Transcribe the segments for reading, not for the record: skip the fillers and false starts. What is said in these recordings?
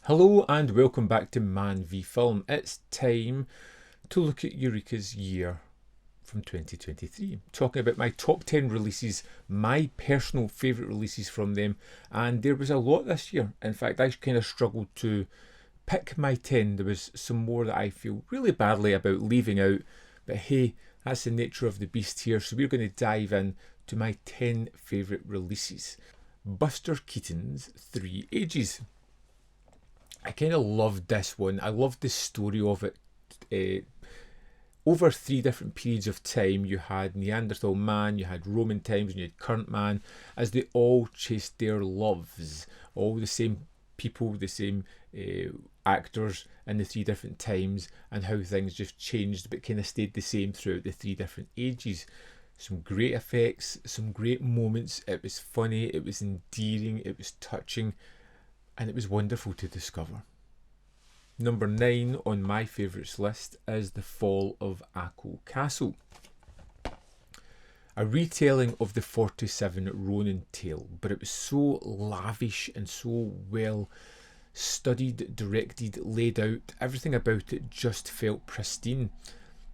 Hello and welcome back to ManVFilm. It's time to look at Eureka's year from 2023. Talking about my top 10 releases, my personal favourite releases from them, and there was a lot this year. In fact, I kind of struggled to pick my 10. There was some more that I feel really badly about leaving out, but hey, that's the nature of the beast here. So we're going to dive in to my 10 favourite releases. Buster Keaton's 3 Ages. I kind of loved this one. I loved the story of it. Over 3 different periods of time, you had Neanderthal man, you had Roman times, and you had current man, as they all chased their loves. All the same people, the same actors in the 3 different times, and how things just changed but kind of stayed the same throughout the 3 different ages. Some great effects, some great moments. It was funny, it was endearing, it was touching, and it was wonderful to discover. Number 9 on my favourites list is The Fall of Aqual Castle. A retelling of the 47 Ronin tale, but it was so lavish and so well studied, directed, laid out. Everything about it just felt pristine.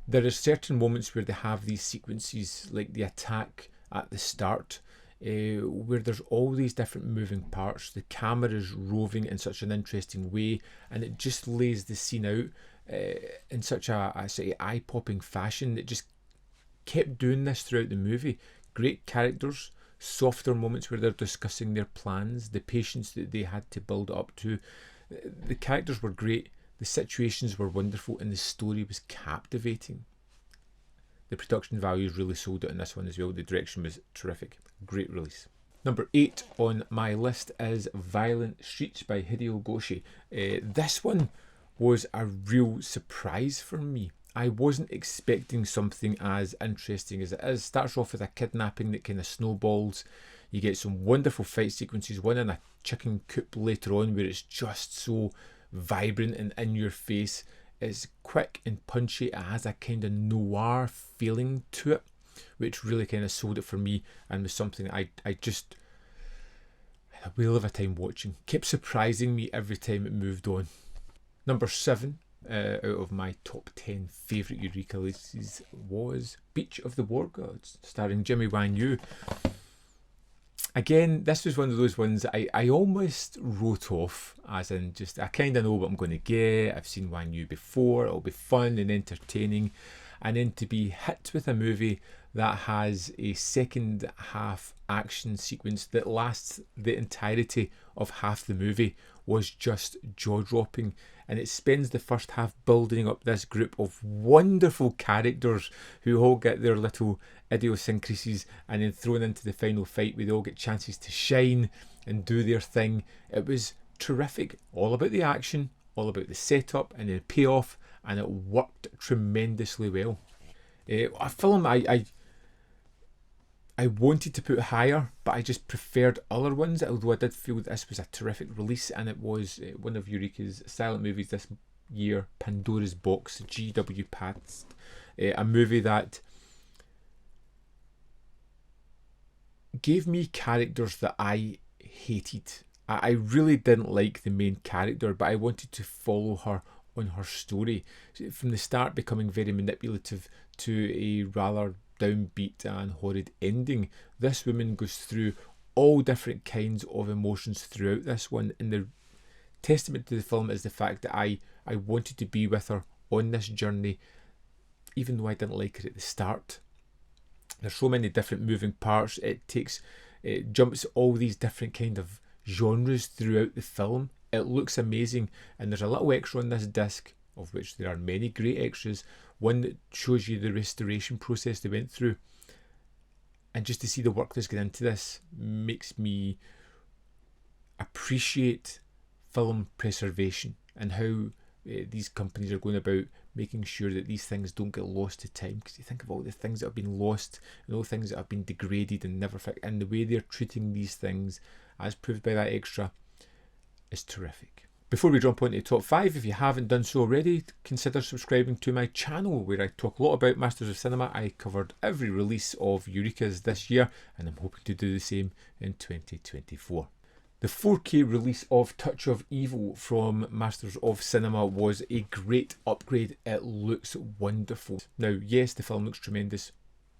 There are certain moments where they have these sequences, like the attack at the start, where there's all these different moving parts. The camera is roving in such an interesting way, and it just lays the scene out in such a eye-popping fashion. It just kept doing this throughout the movie. Great characters, softer moments where they're discussing their plans, the patience that they had to build up to. The characters were great, the situations were wonderful, and the story was captivating. The production values really sold it in this one as well. The direction was terrific. Great release. Number 8 on my list is Violent Streets by Hideo Goshi. This one was a real surprise for me. I wasn't expecting something as interesting as it is. Starts off with a kidnapping that kind of snowballs. You get some wonderful fight sequences, one in a chicken coop later on where it's just so vibrant and in your face. It's quick and punchy. It has a kind of noir feeling to it, which really kind of sold it for me, and was something I just had a whale of a time watching. Kept surprising me every time it moved on. Number 7 out of my top 10 favourite Eureka releases was Beach of the War Gods, starring Jimmy Wang Yu. Again, this was one of those ones I almost wrote off, as in just, I kind of know what I'm going to get. I've seen Wang Yu before, it'll be fun and entertaining. And then to be hit with a movie that has a second half action sequence that lasts the entirety of half the movie was just jaw-dropping. And it spends the first half building up this group of wonderful characters who all get their little idiosyncrasies, and then thrown into the final fight where they all get chances to shine and do their thing. It was terrific. All about the action, all about the setup and the payoff, and it worked tremendously well. A film I wanted to put higher, but I just preferred other ones, although I did feel this was a terrific release, and it was one of Eureka's silent movies this year, Pandoras Box, G.W. Pats. A movie that gave me characters that I hated. I really didn't like the main character, but I wanted to follow her on her story. From the start becoming very manipulative to a rather downbeat and horrid ending. This woman goes through all different kinds of emotions throughout this one, and the testament to the film is the fact that I wanted to be with her on this journey, even though I didn't like her at the start. There's so many different moving parts. It jumps all these different kind of genres throughout the film. It looks amazing, and there's a little extra on this disc, of which there are many great extras. One that shows you the restoration process they went through, and just to see the work that's gone into this makes me appreciate film preservation and how these companies are going about making sure that these things don't get lost to time. Because you think of all the things that have been lost and all the things that have been degraded and never fixed, and the way they're treating these things, as proved by that extra, is terrific. Before we jump on to the top 5, if you haven't done so already, consider subscribing to my channel, where I talk a lot about Masters of Cinema. I covered every release of Eureka's this year, and I'm hoping to do the same in 2024. The 4K release of Touch of Evil from Masters of Cinema was a great upgrade. It looks wonderful. Now, yes, the film looks tremendous,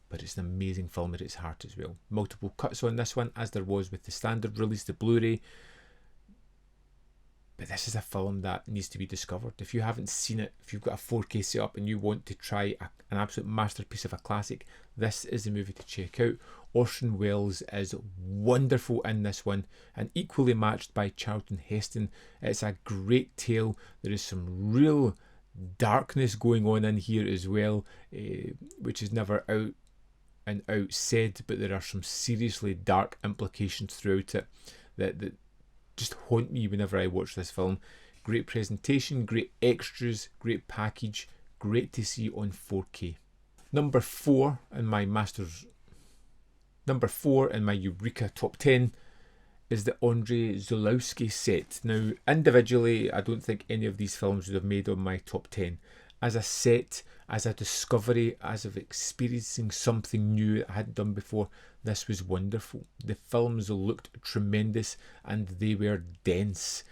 but it's an amazing film at its heart as well. Multiple cuts on this one, as there was with the standard release, the Blu-ray. But this is a film that needs to be discovered. If you haven't seen it, if you've got a 4K setup and you want to try an absolute masterpiece of a classic, this is the movie to check out. Orson Welles is wonderful in this one, and equally matched by Charlton Heston. It's a great tale. There is some real darkness going on in here as well, which is never out and out said, but there are some seriously dark implications throughout it that just haunt me whenever I watch this film. Great presentation, great extras, great package, great to see on 4K. Number 4 in my Eureka top 10 is the Andrzej Zulawski set. Now, individually, I don't think any of these films would have made on my top 10. As a set, as a discovery, as of experiencing something new I hadn't done before, this was wonderful. The films looked tremendous and they were dense,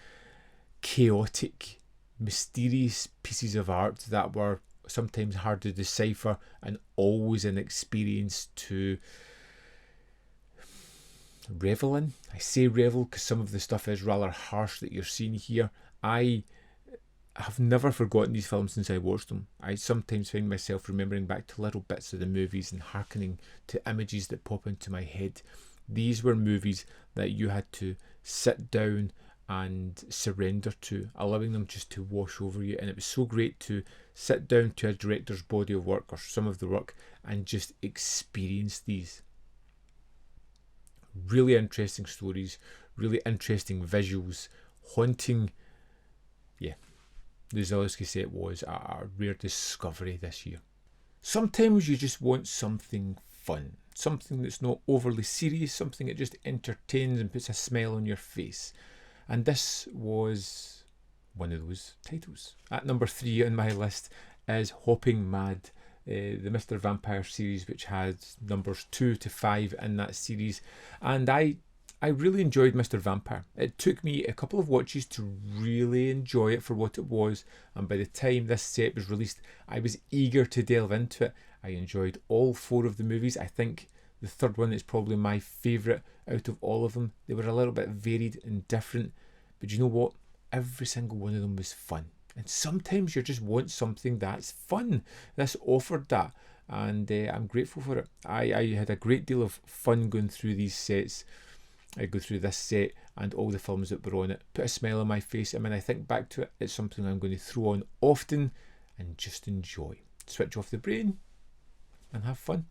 chaotic, mysterious pieces of art that were sometimes hard to decipher and always an experience to revel in. I say revel because some of the stuff is rather harsh that you're seeing here. I have never forgotten these films since I watched them. I sometimes find myself remembering back to little bits of the movies and hearkening to images that pop into my head. These were movies that you had to sit down and surrender to, allowing them just to wash over you. And it was so great to sit down to a director's body of work or some of the work and just experience these. Really interesting stories, really interesting visuals, haunting. Yeah, the Zulawski set was a rare discovery this year. Sometimes you just want something fun, something that's not overly serious, something that just entertains and puts a smile on your face. And this was one of those titles. At number 3 on my list is Hopping Mad, the Mr. Vampire series, which has numbers 2 to 5 in that series. And I really enjoyed Mr. Vampire. It took me a couple of watches to really enjoy it for what it was, and by the time this set was released, I was eager to delve into it. I enjoyed all 4 of the movies. I think the third one is probably my favourite out of all of them. They were a little bit varied and different, but you know what? Every single one of them was fun. And sometimes you just want something that's fun. This offered that, and I'm grateful for it. I had a great deal of fun going through these sets. I go through this set and all the films that were on it. Put a smile on my face, and when I think back to it, it's something I'm going to throw on often and just enjoy. Switch off the brain and have fun.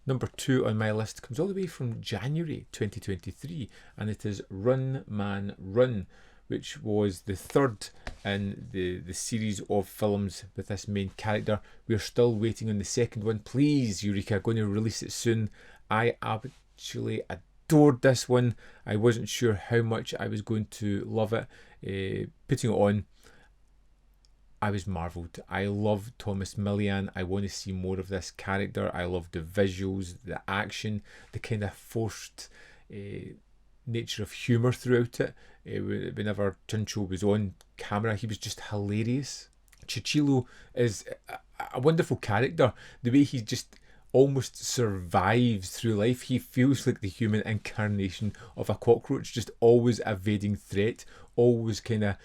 Number 2 on my list comes all the way from January 2023, and it is Runman, Run, which was the third in the series of films with this main character. We're still waiting on the second one. Please, Eureka, going to release it soon. I actually adored this one. I wasn't sure how much I was going to love it. Putting it on, I was marvelled. I love Thomas Millian. I want to see more of this character. I love the visuals, the action, the kind of forced nature of humour throughout it. Whenever Chincho was on camera, he was just hilarious. Chichilo is a wonderful character. The way he just almost survives through life. He feels like the human incarnation of a cockroach, just always evading threat, always kind of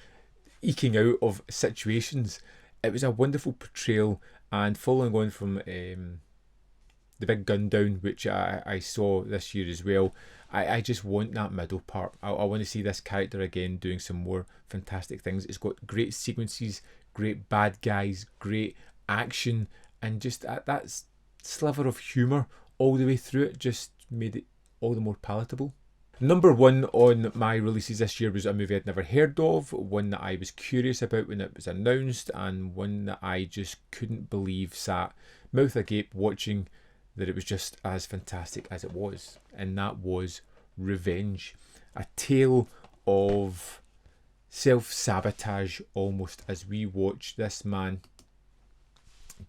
eking out of situations. It was a wonderful portrayal, and following on from the big gun down, which I saw this year as well, I just want that middle part. I want to see this character again doing some more fantastic things. It's got great sequences, great bad guys, great action, and just that sliver of humour all the way through it just made it all the more palatable. Number 1 on my releases this year was a movie I'd never heard of, one that I was curious about when it was announced, and one that I just couldn't believe, sat mouth agape watching that it was just as fantastic as it was. And that was Revenge, a tale of self-sabotage almost, as we watch this man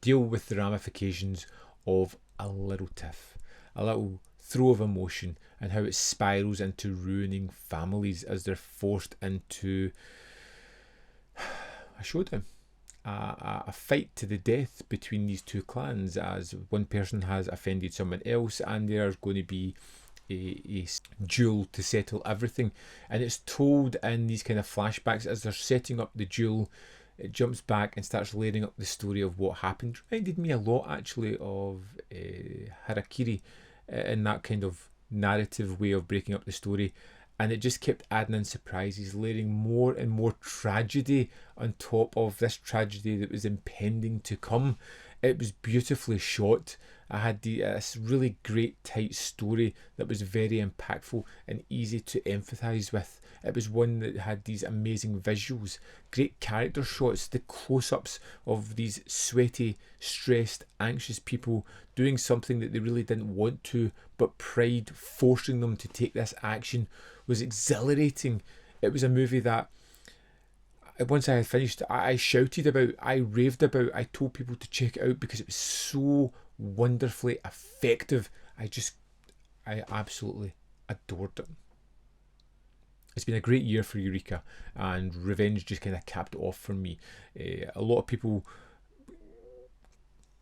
deal with the ramifications of a little tiff, a little throw of emotion and how it spirals into ruining families as they're forced into a showdown, a fight to the death between these two clans, as one person has offended someone else and there's going to be a duel to settle everything. And it's told in these kind of flashbacks as they're setting up the duel. It jumps back and starts layering up the story of what happened. Reminded me a lot actually of Harakiri in that kind of narrative way of breaking up the story. And it just kept adding in surprises, layering more and more tragedy on top of this tragedy that was impending to come. It was beautifully shot. I had this really great tight story that was very impactful and easy to empathise with. It was one that had these amazing visuals, great character shots, the close-ups of these sweaty, stressed, anxious people doing something that they really didn't want to, but pride forcing them to take this action was exhilarating. It was a movie that once I had finished, I shouted about, I raved about, I told people to check it out because it was so wonderfully effective. I absolutely adored it. It's been a great year for Eureka, and Revenge just kind of capped it off for me. A lot of people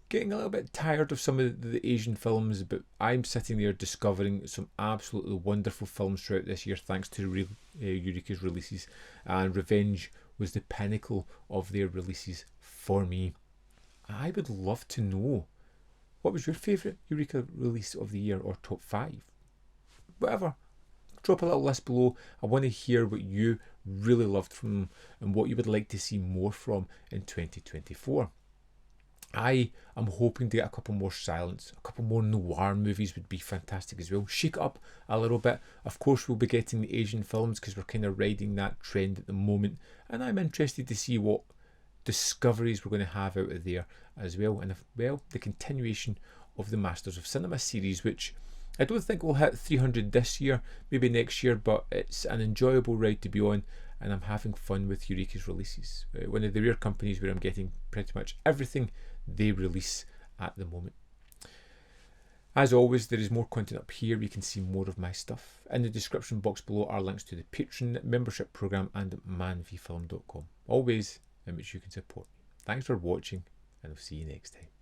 getting a little bit tired of some of the Asian films, but I'm sitting there discovering some absolutely wonderful films throughout this year thanks to Eureka's releases, and Revenge was the pinnacle of their releases for me. I would love to know, what was your favourite Eureka release of the year, or top 5? Whatever. Drop a little list below. I want to hear what you really loved from them and what you would like to see more from in 2024. I am hoping to get a couple more silence, a couple more noir movies would be fantastic as well. Shake it up a little bit. Of course, we'll be getting the Asian films because we're kind of riding that trend at the moment, and I'm interested to see what discoveries we're going to have out of there as well. And the continuation of the Masters of Cinema series, which I don't think we'll hit 300 this year, maybe next year, but it's an enjoyable ride to be on, and I'm having fun with Eureka's releases. One of the rare companies where I'm getting pretty much everything they release at the moment. As always, there is more content up here. You can see more of my stuff. In the description box below are links to the Patreon membership program and ManVFilm.com. Always in which you can support me. Thanks for watching, and I'll see you next time.